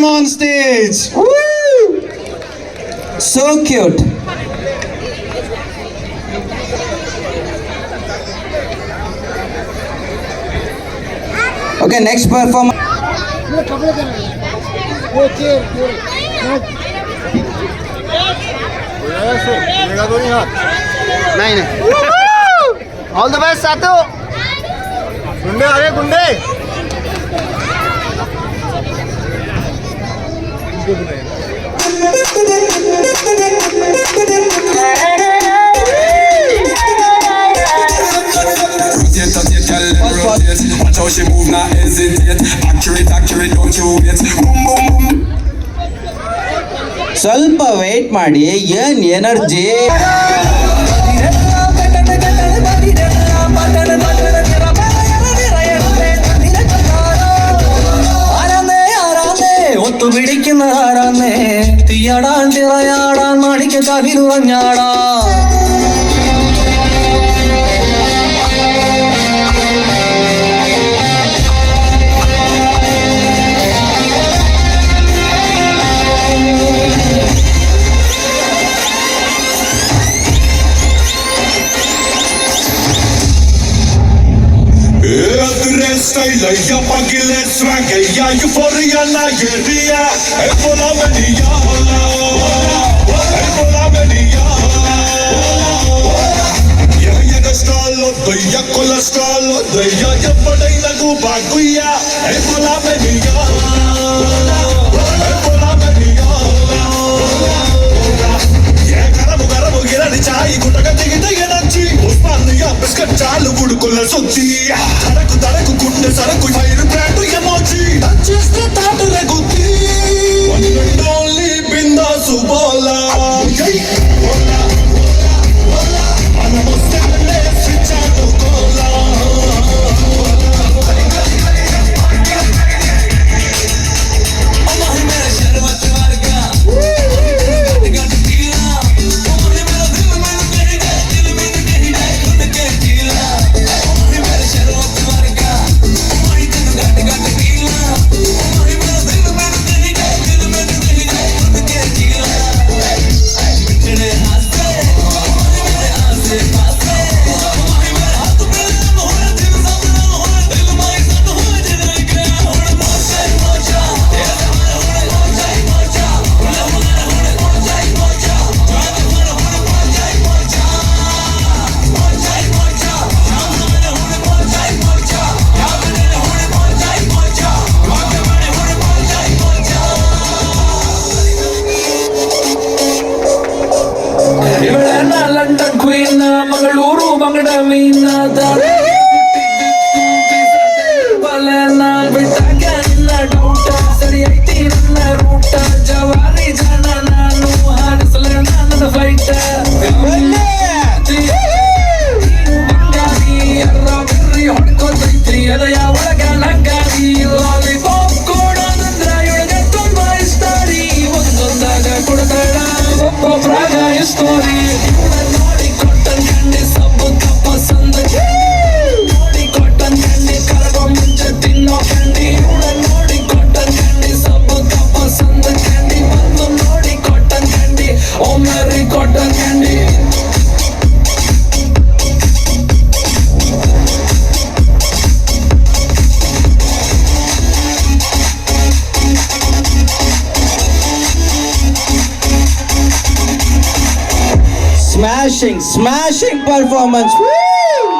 on stage. Woo! So cute. Okay, next performance. नहीं नहीं all the best साथो गुंडे आ गए गुंडे Watch how she move, not hesitate. Accurate, don't you wait. Boom, boom, boom. ಸ್ವಲ್ಪ wait ಮಾಡಿ. ಏನ್ energy. ഒത്തു പിടിക്കുന്ന ആരാന്നേ തീയാടാൻ തിറയാടാൻ മാണിക്ക കവിരുവഞ്ഞാടാ Style, ya pagile swag, ya euphoria na yeria. Ebola menia, ebola menia. Ya gastalo, ya cholesterol, ya padai lagu baguya. Ebola menia, ebola menia. Ya garamu girani chai, kutaga digita energy. Usman ya biscuit chalu gudukulla sutti. Taraku kunde saraku fire brand emoji. Just thought regutti. One and only binda subola. Bola. Anamo stelle switchato cola. London queen Mangaluru ಬಂಗಡ ಮೀನ ಬಿಟ್ಟಾಗ ನಿನ್ನ ಡೌಟ ಸರಿ ಐತಿ ನನ್ನ ರೂಟ ಜವಾರಿ ಜನ ನಾನು ಹಾರಿಸಲ ನನ್ನ ಫ್ಲೈಟ್ ಬಂಗಾರಿ ಎರ್ರ ಬಿರ್ರಿ ಹೊಡ್ಕೋತೈತ್ರಿ ಅದಯ ಒಳಗ ಲಂಗಾರಿ ಲಾಲಿಪಾಪ್ ಕೊಡೋದಂದ್ರ ಇವಳಿಗ ತುಂಬಾ ಇಷ್ಟ ರೀ ಒಂದೊಂದಾಗ ಕೊಡ್ತಾಳ ಒಬ್ಬೊಬ್ರಾಗ ಸ್ಟೋರಿ ನೋಡಿ ಕೊಟ್ಟನ್ ಗಂಡಿ ಸಬ್ಬು ಕಪ್ಪ ಸಂದ ನೋಡಿ ಕೊಟ್ಟನ್ ಗಂಡಿ ಕರಗೋ ಮುಂಚೆ ತಿನ್ನೋ ಗಂಡಿ ನೋಡಿ ಕೊಟ್ಟನ್ ಗಂಡಿ ಸಬ್ಬು ಕಪ್ಪ ಸಂದ ಗಂಡಿ ಬಂದು ನೋಡಿ ಕೊಟ್ಟನ್ ಗಂಡಿ ಒಮ್ಮರಿ ಕೊಟ್ಟನ್ ಗಂಡಿ Smashing performance. Woo!